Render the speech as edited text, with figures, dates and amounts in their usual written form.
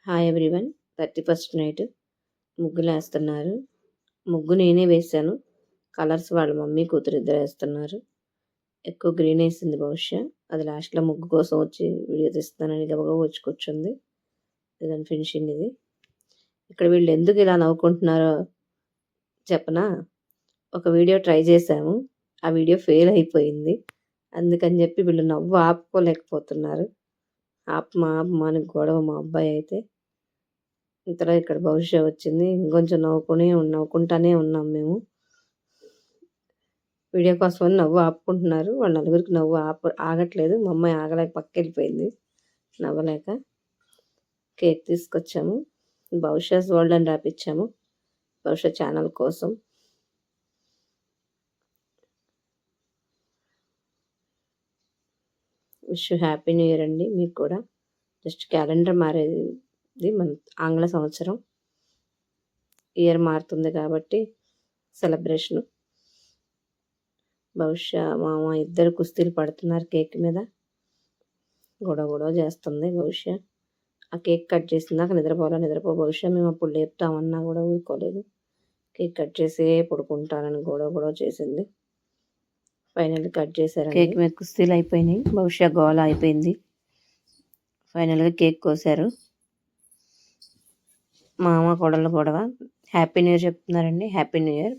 Hi everyone. 31st night ముగ్గులేస్తున్నారు. ముగ్గు నేనే వేశాను. కలర్స్ వాళ్ళ మమ్మీ కూతురు ఇద్దరు వేస్తున్నారు. ఎక్కువ గ్రీన్ వేసింది బహుశా. అది లాస్ట్లో ముగ్గు కోసం వచ్చి వీడియో తీస్తానని గబగబా వచ్చి కూర్చుంది. ఇదని ఫినిషింగ్ ఇది. ఇక్కడ వీళ్ళు ఎందుకు ఇలా నవ్వుకుంటున్నారో చెప్పనా? ఒక వీడియో ట్రై చేశాము. ఆ వీడియో ఫెయిల్ అయిపోయింది. అందుకని చెప్పి వీళ్ళు నవ్వు ఆపుకోలేకపోతున్నారు. ఆపమా అని గొడవ మా అబ్బాయి అయితే. ఇంతలో ఇక్కడ భవిష్య వచ్చింది. ఇంకొంచెం నవ్వుకుంటానే ఉన్నాం మేము. వీడియో కోసం నవ్వు ఆపుకుంటున్నారు. వాళ్ళ నలుగురికి నవ్వు ఆగట్లేదు. మా అమ్మాయి ఆగలేక పక్కెళ్ళిపోయింది నవ్వలేక. కేక్ తీసుకొచ్చాము. భవిష్యత్ వరల్డ్ అని రాపిచ్చాము భవిష్యత్ ఛానల్ కోసం. విష్ హ్యాపీ న్యూ ఇయర్ అండి మీకు కూడా. జస్ట్ క్యాలెండర్ మారేది మన ఆంగ్ల సంవత్సరం. ఇయర్ మారుతుంది కాబట్టి సెలబ్రేషను. భవిష్య మామ ఇద్దరు కుస్తీలు పడుతున్నారు కేక్ మీద. గొడవ చేస్తుంది భవిష్య. ఆ కేక్ కట్ చేసిందాక నిద్రపో భవిష్య. మేము అప్పుడు లేపుతామన్నా కూడా ఊరుకోలేదు. కేక్ కట్ చేసే పడుకుంటానని గొడవ చేసింది. ఫైనల్గా కట్ చేశారు. కేక్ మీద కుస్తీలు అయిపోయినాయి. భవిష్య గోల అయిపోయింది. ఫైనల్గా కేక్ కోసారు. మామ కోడళ్ళ గొడవ. హ్యాపీ న్యూ ఇయర్ చెప్తున్నారండి. Happy new year.